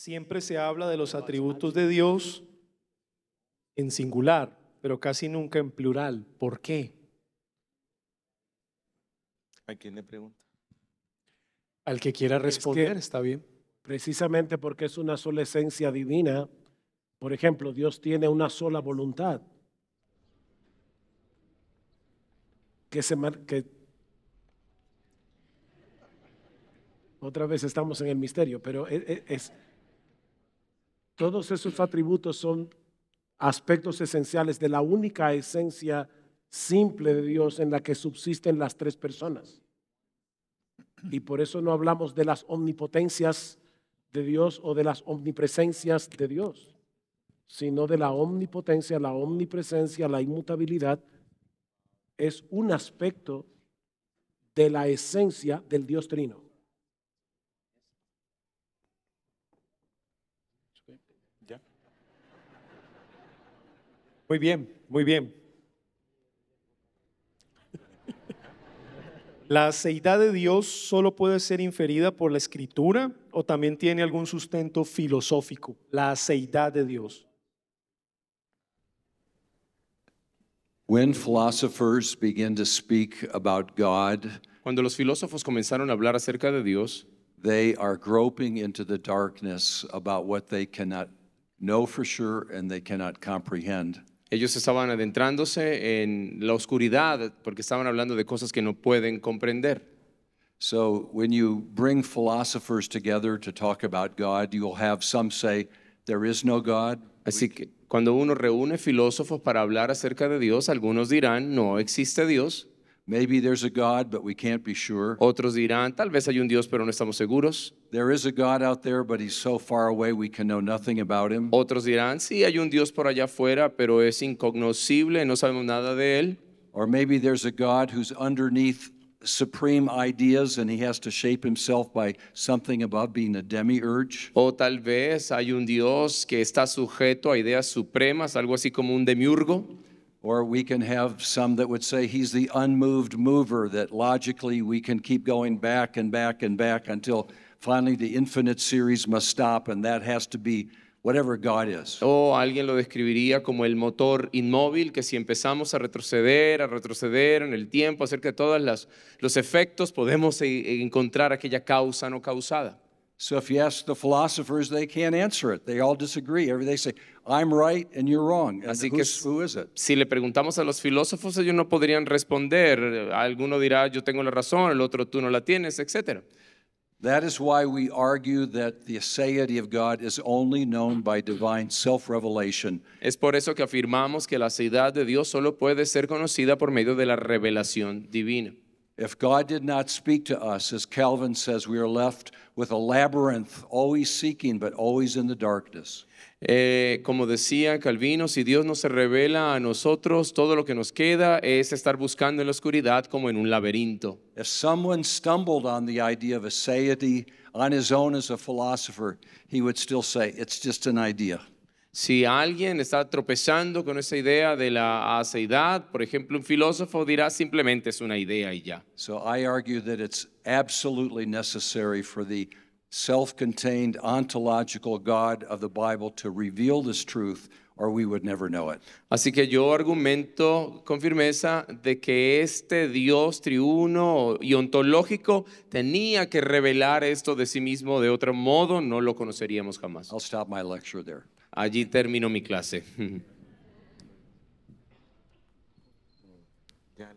siempre se habla de los atributos de Dios en singular, pero casi nunca en plural. ¿Por qué? ¿A quién le pregunta? Al que quiera responder, que- está bien. Precisamente porque es una sola esencia divina. Por ejemplo, Dios tiene una sola voluntad. Que otra vez estamos en el misterio, pero todos esos atributos son aspectos esenciales de la única esencia simple de Dios en la que subsisten las tres personas. Y por eso no hablamos de las omnipotencias de Dios o de las omnipresencias de Dios, sino de la omnipotencia, la omnipresencia, la inmutabilidad. Es un aspecto de la esencia del Dios Trino. ¿Ya? Muy bien, muy bien. ¿La seidad de Dios solo puede ser inferida por la Escritura o también tiene algún sustento filosófico? La seidad de Dios. When philosophers begin to speak about God, Cuando los filósofos comenzaron a hablar acerca de Dios, they are groping into the darkness about what they cannot know for sure and they cannot comprehend. ellos estaban adentrándose en la oscuridad porque estaban hablando de cosas que no pueden comprender. So when you bring philosophers together to talk about God, you'll have some say, there is no God. Así que cuando uno reúne filósofos para hablar acerca de Dios, algunos dirán, no existe Dios. Maybe there's a God, but we can't be sure. Otros dirán, tal vez hay un Dios, pero no estamos seguros. There is a God out there, but he's so far away we can know nothing about him. Otros dirán, sí, hay un Dios por allá afuera, pero es incognoscible, no sabemos nada de él. Or maybe there's a God who's underneath supreme ideas and he has to shape himself by something above, being a demiurge. O tal vez hay un Dios que está sujeto a ideas supremas, algo así como un demiurgo. Or we can have some that would say he's the unmoved mover, that logically we can keep going back and back and back until finally the infinite series must stop, and that has to be whatever God is. O alguien lo describiría como el motor inmóvil, que si empezamos a retroceder en el tiempo acerca de todos los efectos, podemos encontrar aquella causa no causada. So if you ask the philosophers, they can't answer it. They all disagree. They say, I'm right and you're wrong. And Así que who is it? si le preguntamos a los filósofos, ellos no podrían responder. Alguno dirá, yo tengo la razón, el otro, tú no la tienes, etc. That is why we argue that the aseity of God is only known by divine self-revelation. Es por eso que afirmamos que la seidad de Dios solo puede ser conocida por medio de la revelación divina. If God did not speak to us, as Calvin says, we are left with a labyrinth, always seeking, but always in the darkness. Como decía Calvino, si Dios no se revela a nosotros, todo lo que nos queda es estar buscando en la oscuridad como en un laberinto. If someone stumbled on the idea of aseity on his own as a philosopher, he would still say, it's just an idea. Si alguien está tropezando con esa idea de la aseidad, por ejemplo, un filósofo dirá simplemente es una idea y ya. So I argue that it's absolutely necessary for the self-contained ontological God of the Bible to reveal this truth, or we would never know it. Así que yo argumento con firmeza de que este Dios triuno y ontológico tenía que revelar esto de sí mismo, de otro modo no lo conoceríamos jamás. I'll stop my lecture there. Allí termino mi clase.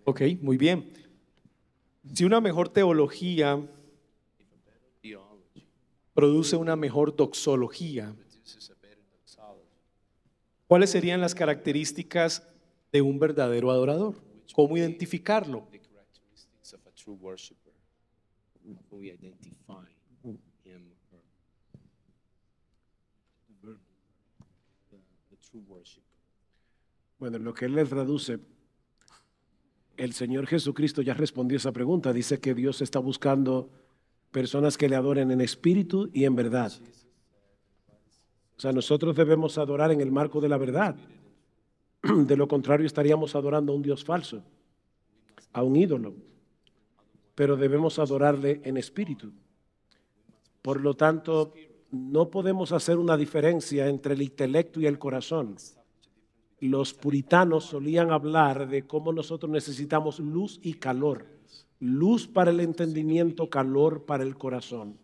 Ok, muy bien. Si una mejor teología produce una mejor doxología, ¿cuáles serían las características de un verdadero adorador? ¿Cómo identificarlo? Bueno, lo que él le traduce, el Señor Jesucristo ya respondió esa pregunta. Dice que Dios está buscando personas que le adoren en espíritu y en verdad. O sea, nosotros debemos adorar en el marco de la verdad. De lo contrario, estaríamos adorando a un Dios falso, a un ídolo. Pero debemos adorarle en espíritu. Por lo tanto, no podemos hacer una diferencia entre el intelecto y el corazón. Los puritanos solían hablar de cómo nosotros necesitamos luz y calor. Luz para el entendimiento, calor para el corazón.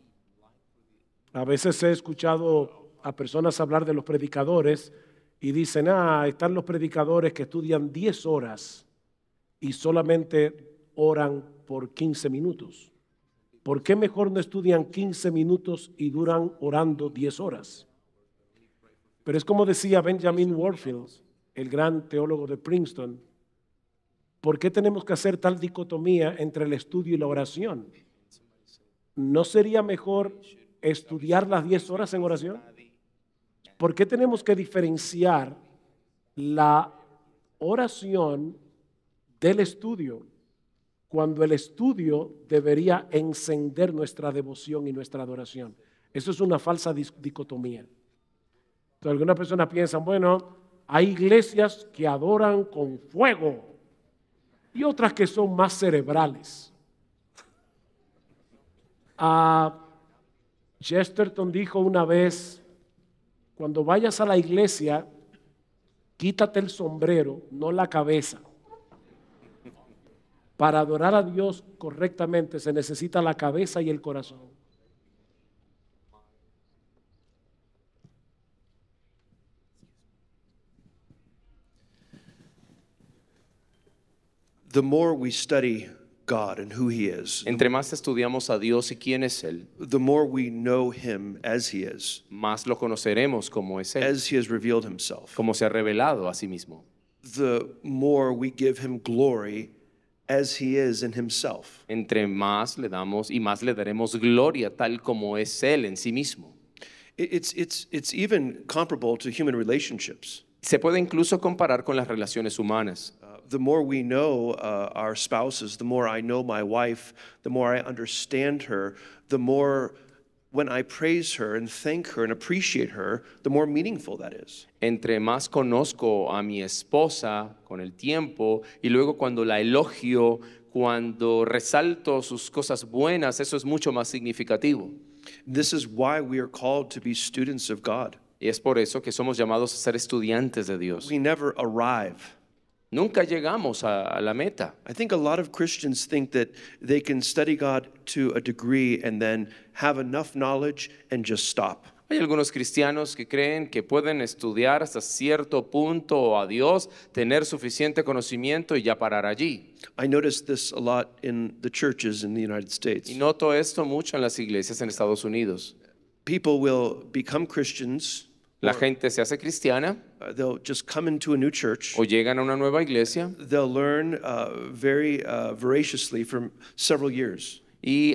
A veces he escuchado a personas hablar de los predicadores y dicen, están los predicadores que estudian 10 horas y solamente oran por 15 minutos. ¿Por qué mejor no estudian 15 minutos y duran orando 10 horas? Pero es como decía Benjamin Warfield, el gran teólogo de Princeton, ¿por qué tenemos que hacer tal dicotomía entre el estudio y la oración? ¿No sería mejor estudiar las 10 horas en oración? ¿Por qué tenemos que diferenciar la oración del estudio cuando el estudio debería encender nuestra devoción y nuestra adoración? Eso es una falsa dicotomía. Entonces, algunas personas piensan, bueno, hay iglesias que adoran con fuego y otras que son más cerebrales. Chesterton dijo una vez, cuando vayas a la iglesia, quítate el sombrero, no la cabeza. Para adorar a Dios correctamente se necesita la cabeza y el corazón. The more we study God and who He is, Entre más estudiamos a Dios y quién es Él, the more we know Him as He is, más lo conoceremos como es Él, as He has revealed Himself. como se ha revelado a sí mismo. The more we give Him glory as He is in Himself. Entre más le damos y más le daremos gloria tal como es Él en sí mismo. It's even comparable to human relationships. Se puede incluso comparar con las relaciones humanas. The more we know our spouses, the more I know my wife, the more I understand her, the more when I praise her and thank her and appreciate her, the more meaningful that is. Entre más conozco a mi esposa con el tiempo y luego cuando la elogio, cuando resalto sus cosas buenas, eso es mucho más significativo. This is why we are called to be students of God. Y es por eso que somos llamados a ser estudiantes de Dios. We never arrive. Nunca llegamos a la meta. I think a lot of Christians think that they can study God to a degree and then have enough knowledge and just stop. Hay algunos cristianos que creen que pueden estudiar hasta cierto punto a Dios, tener suficiente conocimiento y ya parar allí. I notice this a lot in the churches in the United States. Y noto esto mucho en las iglesias en Estados Unidos. People will become Christians. La gente se hace cristiana They'll just come into a new church. o llegan a una nueva iglesia They'll learn very voraciously for several years. y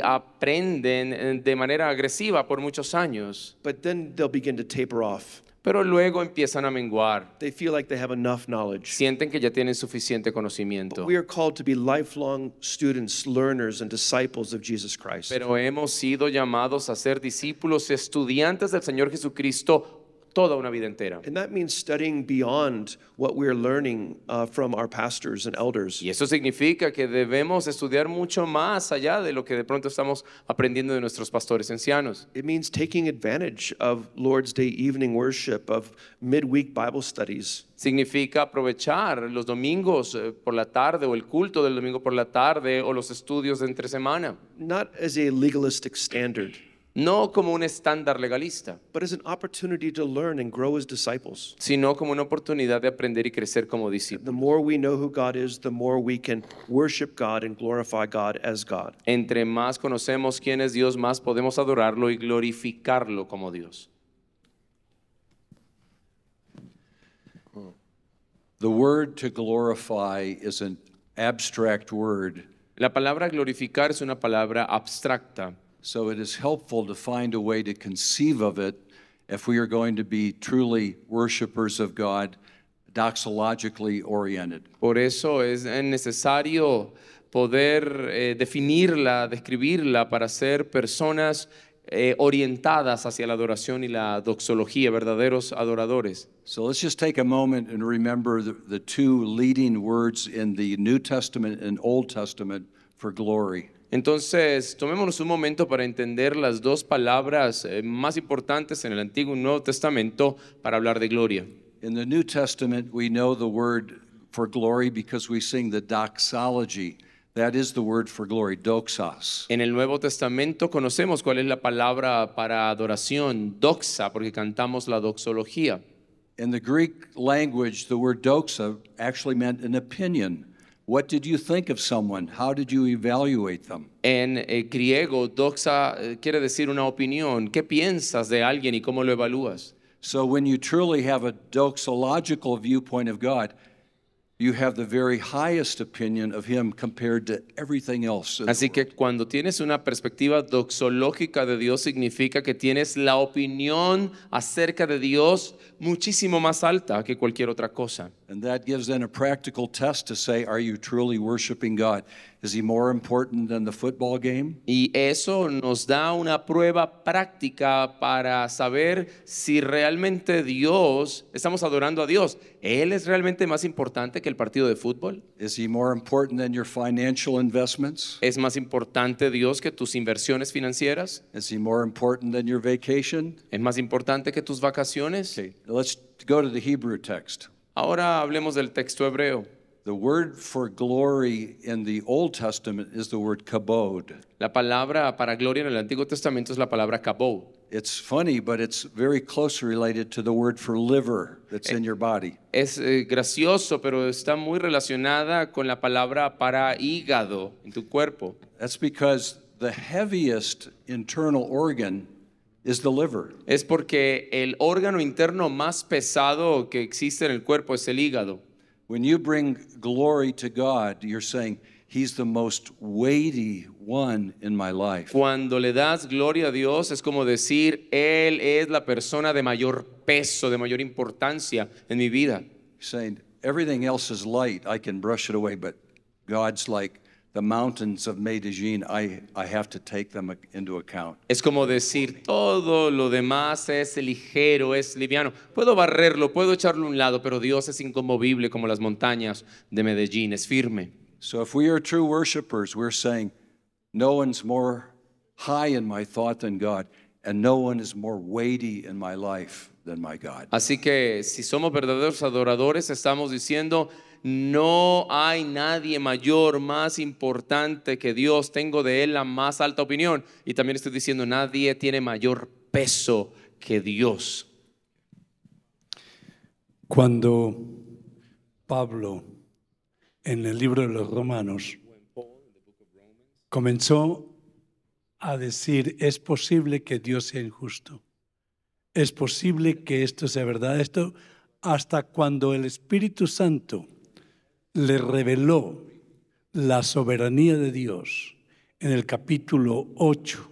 aprenden de manera agresiva por muchos años, But then they'll begin to taper off. pero luego empiezan a menguar. They feel like they have enough knowledge. Sienten que ya tienen suficiente conocimiento. We are called to be lifelong students, learners, and disciples of Jesus Christ. Pero hemos sido llamados a ser discípulos, estudiantes del Señor Jesucristo toda una vida entera. And that means studying beyond what we're learning from our pastors and elders. Y eso significa que debemos estudiar mucho más allá de lo que de pronto estamos aprendiendo de nuestros pastores ancianos. It means taking advantage of Lord's Day evening worship, of midweek Bible studies. Significa aprovechar los domingos por la tarde o el culto del domingo por la tarde o los estudios de entre semana. Not as a legalistic standard, No como un estándar legalista, but as an opportunity to learn and grow as disciples. sino como una oportunidad de aprender y crecer como discípulos. The more we know who God is, the more we can worship God and glorify God as God. Entre más conocemos quién es Dios, más podemos adorarlo y glorificarlo como Dios. The word to glorify is an abstract word, La palabra glorificar es una palabra abstracta. so it is helpful to find a way to conceive of it if we are going to be truly worshipers of God, doxologically oriented. Por eso es necesario poder definirla, describirla para ser personas orientadas hacia la adoración y la doxología, verdaderos adoradores. So let's just take a moment and remember the two leading words in the New Testament and Old Testament for glory. Entonces, tomémonos un momento para entender las dos palabras más importantes en el Antiguo y Nuevo Testamento para hablar de gloria. In the New Testament, we know the word for glory because we sing the doxology. That is the word for glory, doxos. En el Nuevo Testamento conocemos cuál es la palabra para adoración, doxa, porque cantamos la doxología. In the Greek language, the word doxa actually meant an opinion. What did you think of someone? How did you evaluate them? En griego, doxa quiere decir una opinión. ¿Qué piensas de alguien y cómo lo evalúas? So when you truly have a doxological viewpoint of God, you have the very highest opinion of him compared to everything else. Así que cuando tienes una perspectiva doxológica de Dios, significa que tienes la opinión acerca de Dios muchísimo más alta que cualquier otra cosa. And that gives then a practical test to say, are you truly worshiping God? Is he more important than the football game? Y eso nos da una prueba práctica para saber si realmente estamos adorando a Dios. ¿Él es realmente más importante que el partido de fútbol? Is he more important than your financial investments? ¿Es más importante Dios que tus inversiones financieras? Is he more important than your vacation? ¿Es más importante que tus vacaciones? Okay, let's go to the Hebrew text. Ahora hablemos del texto hebreo. The word for glory in the Old Testament is the word kabod. La palabra para gloria en el Antiguo Testamento es la palabra kabod. It's funny, but it's very closely related to the word for liver that's in your body. Es gracioso, pero está muy relacionada con la palabra para hígado en tu cuerpo. That's because the heaviest internal organ is the liver. Es porque el órgano interno más pesado que existe en el cuerpo es el hígado. When you bring glory to God, you're saying, he's the most weighty one in my life. Cuando le das gloria a Dios es como decir, Él es la persona de mayor peso, de mayor importancia en mi vida. Saying, everything else is light, I can brush it away, but God's like, the mountains of Medellin, I have to take them into account. Es como decir, todo lo demás es ligero, es liviano. Puedo barrerlo, puedo echarlo a un lado, pero Dios es inconmovible como las montañas de Medellín, es firme. So if we are true worshipers, we're saying, no one's more high in my thought than God, and no one is more weighty in my life than my God. Así que si somos verdaderos adoradores, estamos diciendo, no hay nadie mayor, más importante que Dios. Tengo de Él la más alta opinión. Y también estoy diciendo, nadie tiene mayor peso que Dios. Cuando Pablo, en el libro de los Romanos, comenzó a decir, es posible que Dios sea injusto. Es posible que esto sea verdad. Esto hasta cuando el Espíritu Santo le reveló la soberanía de Dios en el capítulo 8,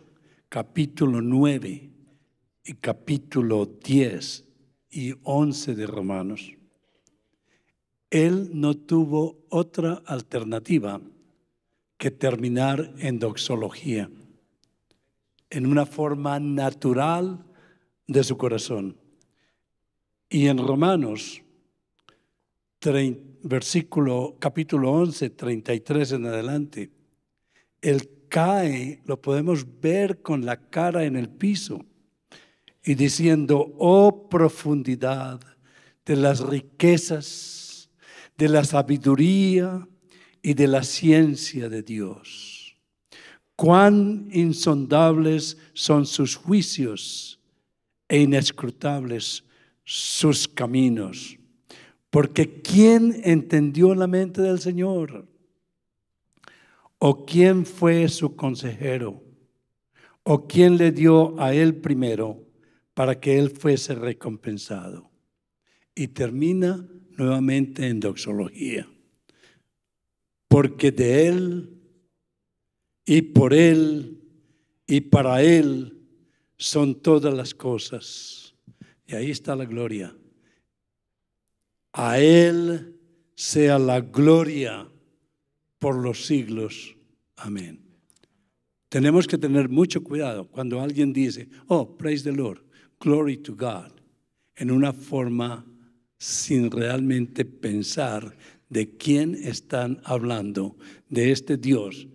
capítulo 9 y capítulo 10 y 11 de Romanos. Él no tuvo otra alternativa que terminar en doxología, en una forma natural de su corazón. Y en Romanos capítulo 11, 33 en adelante, él cae, lo podemos ver con la cara en el piso y diciendo, oh profundidad de las riquezas, de la sabiduría y de la ciencia de Dios. Cuán insondables son sus juicios e inescrutables sus caminos. Porque ¿quién entendió la mente del Señor? ¿O quién fue su consejero? ¿O quién le dio a él primero para que él fuese recompensado? Y termina nuevamente en doxología. Porque de él y por él y para él son todas las cosas. Y ahí está la gloria. A Él sea la gloria por los siglos. Amén. Tenemos que tener mucho cuidado cuando alguien dice, oh, praise the Lord, glory to God, en una forma sin realmente pensar de quién están hablando, de este Dios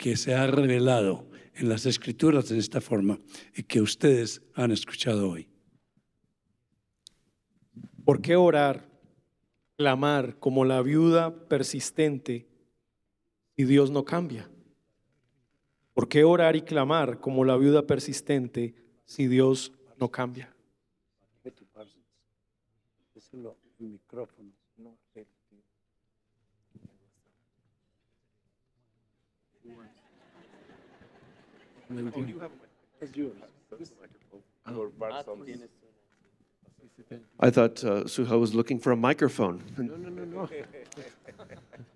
que se ha revelado en las Escrituras de esta forma y que ustedes han escuchado hoy. ¿Por qué orar, clamar como la viuda persistente si Dios no cambia? ¿Por qué orar y clamar como la viuda persistente si Dios no cambia? I thought Suha was looking for a microphone. No.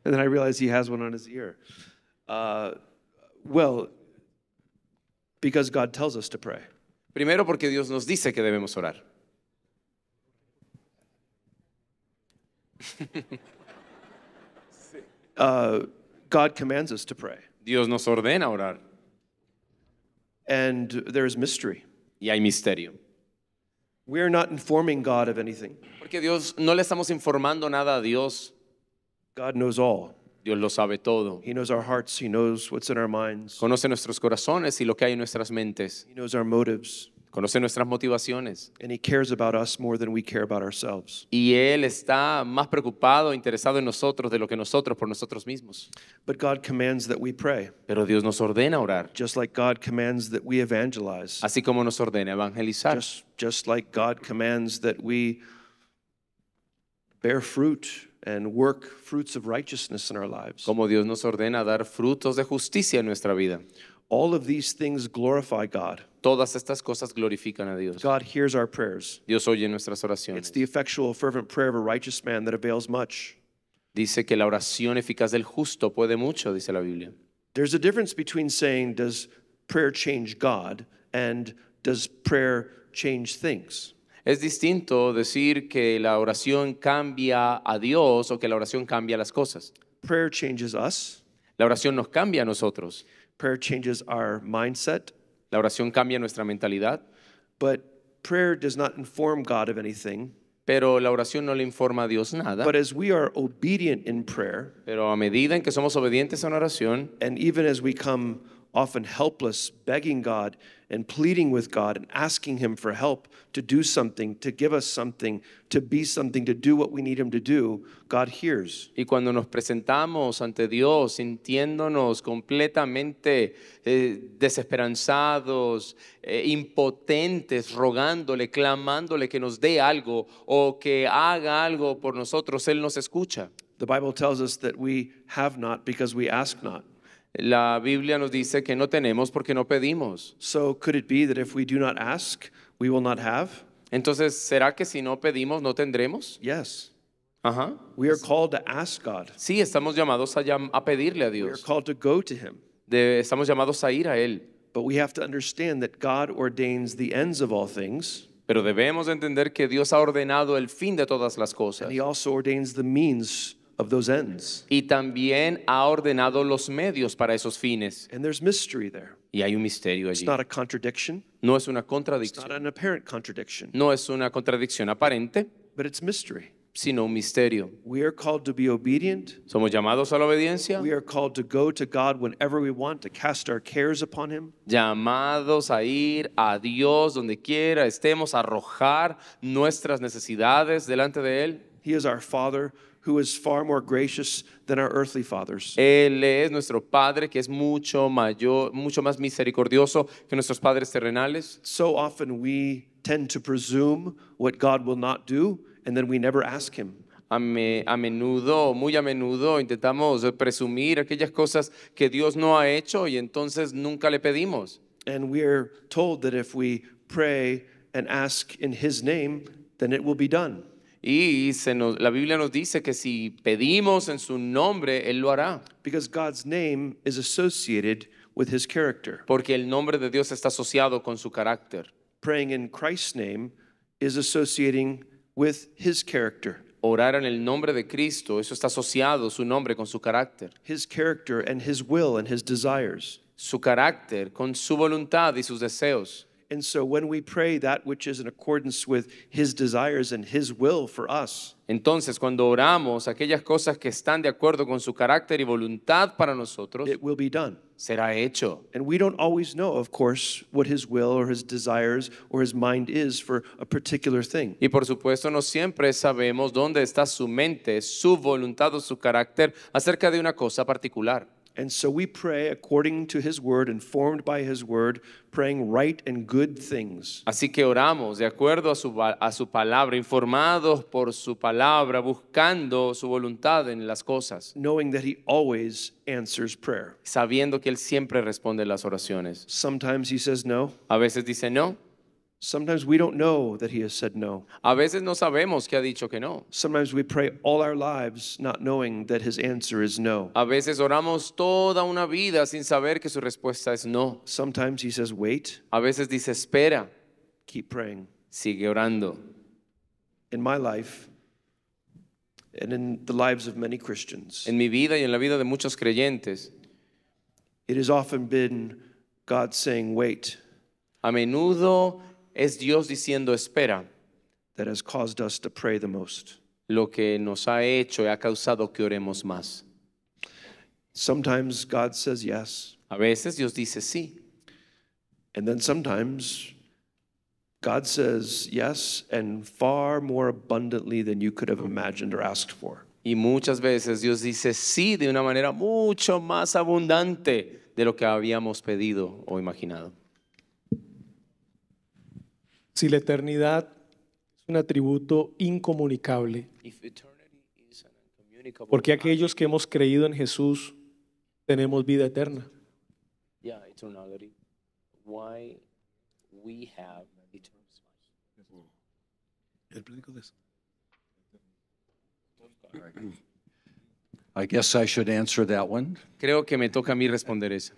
And then I realized he has one on his ear. Well, because God tells us to pray. Primero porque Dios nos dice que debemos orar. God commands us to pray. Dios nos ordena orar And there is mystery. y hay misterio. We are not informing God of anything. Porque Dios no le estamos informando nada a Dios. God knows all. Dios lo sabe todo. He knows our hearts. He knows what's in our minds. Conoce nuestros corazones y lo que hay en nuestras mentes. He knows our motives. Conoce nuestras motivaciones. And He cares about us more than we care about ourselves. Y Él está más preocupado, interesado en nosotros de lo que nosotros por nosotros mismos. But God commands that we pray, Pero Dios nos ordena orar, just like God commands that we evangelize, así como nos ordena evangelizar. just like God commands that we bear fruit and work fruits of righteousness in our lives. Como Dios nos ordena dar frutos de justicia en nuestra vida. All of these things glorify God. Todas estas cosas glorifican a Dios. God hears our prayers. Dios oye nuestras It's oraciones. the effectual, fervent prayer of a righteous man that avails much. Dice que la oración eficaz del justo puede mucho, dice la Biblia. There's a difference between saying, does prayer change God, and does prayer change things? Es distinto decir que la oración cambia a Dios o que la oración cambia las cosas. Prayer changes us. La oración nos cambia a nosotros. Prayer changes our mindset. La oración cambia nuestra mentalidad. But prayer does not inform God of anything. Pero la oración no le informa a Dios nada. But as we are obedient in prayer, Pero a medida en que somos obedientes a una oración, and even as we come often helpless, begging God and pleading with God and asking Him for help to do something, to give us something, to be something, to do what we need Him to do, God hears. y cuando nos presentamos ante Dios sintiéndonos completamente desesperanzados, impotentes, rogándole, clamándole que nos dé algo o que haga algo por nosotros, Él nos escucha. The Bible tells us that we have not because we ask not. La Biblia nos dice que no tenemos porque no pedimos. So could it be that if we do not ask, we will not have? Entonces, ¿será que si no pedimos no tendremos? Yes. Ajá. We are called to ask God. Sí, estamos llamados a pedirle a We are Dios. called to go to Him. Estamos llamados a ir a Él. But we have to understand that God ordains the ends of all things, Pero debemos entender que Dios ha ordenado el fin de todas las cosas. and He also ordains the means of those ends. Y también ha ordenado los medios para esos fines. And there's mystery there. Y hay un misterio It's allí. not a contradiction. No es una It's not contradicción. an apparent contradiction, No es una contradicción aparente, but it's mystery. sino un misterio. We are called to be obedient. Somos llamados a la obediencia, We are called to go to God whenever we want, to cast our cares upon Him. llamados a ir a Dios donde quiera estemos, a arrojar nuestras necesidades delante de Él. He is our Father who is far more gracious than our earthly fathers. Él es nuestro Padre que es mucho mayor, mucho más misericordioso que nuestros padres terrenales. So often we tend to presume what God will not do, and then we never ask Him. Muy a menudo intentamos presumir aquellas cosas que Dios no ha hecho y entonces nunca le pedimos. And we are told that if we pray and ask in His name, then it will be done. Y la Biblia nos dice que si pedimos en su nombre, Él lo hará. Because God's name is associated with His character. Porque el nombre de Dios está asociado con su carácter. Praying in Christ's name is associating with His character. Orar en el nombre de Cristo, eso está asociado su nombre con su carácter. His character and His will and His desires. Su carácter con su voluntad y sus deseos. And so when we pray that which is in accordance with his desires and his will for us, Entonces, cuando oramos aquellas cosas que están de acuerdo con su carácter y voluntad para nosotros, it will be done. será hecho. And we don't always know, of course, what his will or his desires or his mind is for a particular thing. Y por supuesto, no siempre sabemos dónde está su mente, su voluntad o su carácter acerca de una cosa particular. And so we pray according to his word, informed by his word, praying right and good things. Así que oramos de acuerdo a su palabra, informados por su palabra, buscando su voluntad en las cosas, Knowing that he always answers prayer. sabiendo que Él siempre responde las oraciones. Sometimes he says no. A veces dice no, Sometimes we don't know that he has said no. a veces no sabemos que ha dicho que no. Sometimes we pray all our lives not knowing that his answer is no. A veces oramos toda una vida sin saber que su respuesta es no. Sometimes he says, wait, A veces dice espera, keep praying. sigue orando. In my life and in the lives of many Christians, En mi vida y en la vida de muchos creyentes, it has often been God saying, wait, a menudo es Dios diciendo espera, that has caused us to pray the most. lo que nos ha hecho y ha causado que oremos más. Sometimes God says yes, A veces Dios dice sí, and then sometimes God says yes and far more abundantly than you could have imagined or asked for. y muchas veces Dios dice sí de una manera mucho más abundante de lo que habíamos pedido o imaginado. Si la eternidad es un atributo incomunicable, porque aquellos que hemos creído en Jesús tenemos vida eterna. I guess I should answer that one. Creo que me toca a mí responder eso.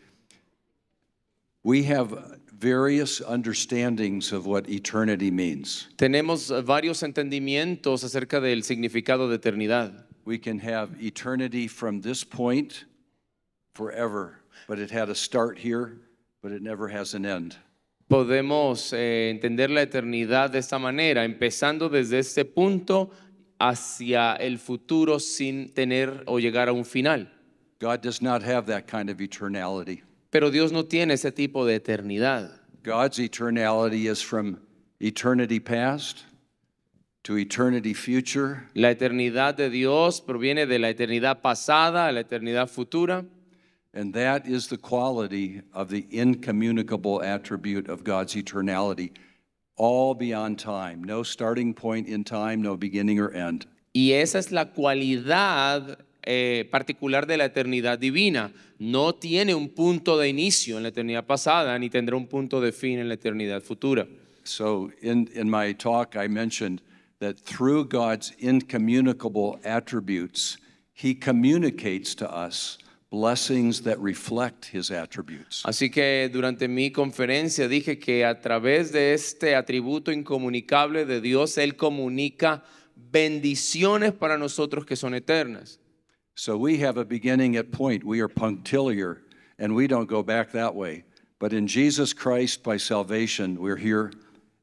We have various understandings of what eternity means. Tenemos varios entendimientos acerca del significado de eternidad. We can have eternity from this point forever, but it had a start here, but it never has an end. Podemos entender la eternidad de esta manera, empezando desde este punto hacia el futuro sin tener o llegar a un final. God does not have that kind of eternality. Pero Dios no tiene ese tipo de eternidad. God's eternality is from eternity past to eternity future, La eternidad de Dios proviene de la eternidad pasada a la eternidad futura. and that is the quality of the incommunicable attribute of God's eternality, all beyond time. No starting point in time, no beginning or end. Y esa es la cualidad particular de la eternidad divina. No tiene un punto de inicio en la eternidad pasada, ni tendrá un punto de fin en la eternidad futura. So in my talk, I mentioned that through God's incommunicable attributes, He communicates to us blessings that reflect His attributes. Así que durante mi conferencia dije que a través de este atributo incomunicable de Dios, Él comunica bendiciones para nosotros que son eternas. So we have a beginning at point. We are punctiliar, and we don't go back that way. But in Jesus Christ, by salvation, we're here,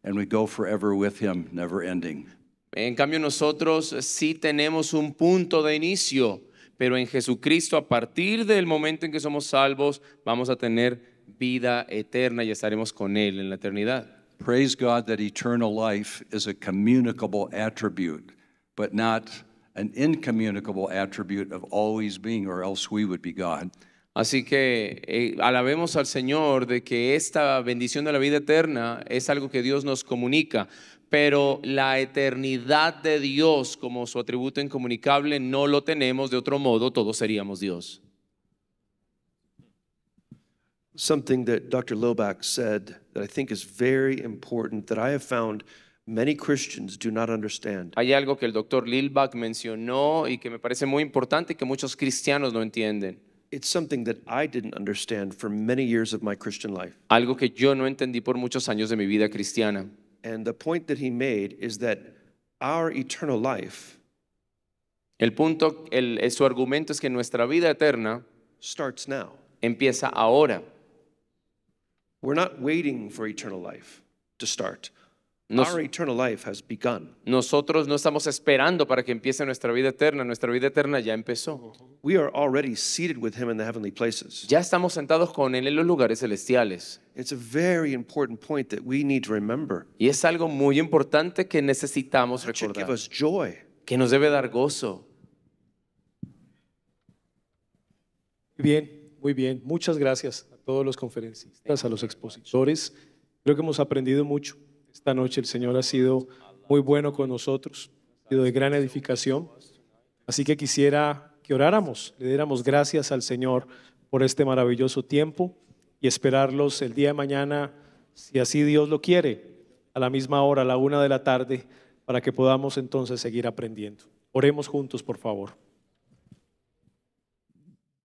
and we go forever with Him, never ending. En cambio nosotros sí tenemos un punto de inicio, pero en Jesucristo a partir del momento en que somos salvos vamos a tener vida eterna y estaremos con Él en la eternidad. Praise God that eternal life is a communicable attribute, but not an incommunicable attribute of always being, or else we would be God. Así que alabemos al Señor de que esta bendición de la vida eterna es algo que Dios nos comunica, pero la eternidad de Dios como su atributo incomunicable no lo tenemos, de otro modo todos seríamos Dios. Something that Dr. Lobach said that I think is very important that I have found many Christians do not understand. Hay algo que el doctor Lilbach mencionó y que me parece muy importante y que muchos cristianos no entienden. It's something that I didn't understand for many years of my Christian life. Algo que yo no entendí por muchos años de mi vida cristiana. And the point that he made is that our eternal life El punto, su argumento es que nuestra vida eterna starts now. empieza ahora. We're not waiting for eternal life to start. Nos- Our eternal life has begun. Nosotros no estamos esperando para que empiece nuestra vida eterna ya empezó. We are already seated with him in the heavenly places. Ya estamos sentados con Él en los lugares celestiales. It's a very important point that we need to remember. Y es algo muy importante que necesitamos That should give recordar, us joy. que nos debe dar gozo. Muy bien. Muchas gracias a todos los conferencistas, a los expositores. Creo que hemos aprendido mucho. Esta noche el Señor ha sido muy bueno con nosotros, ha sido de gran edificación. Así que quisiera que oráramos, le diéramos gracias al Señor por este maravilloso tiempo y esperarlos el día de mañana, si así Dios lo quiere, a la misma hora, a la 1 de la tarde, para que podamos entonces seguir aprendiendo. Oremos juntos, por favor.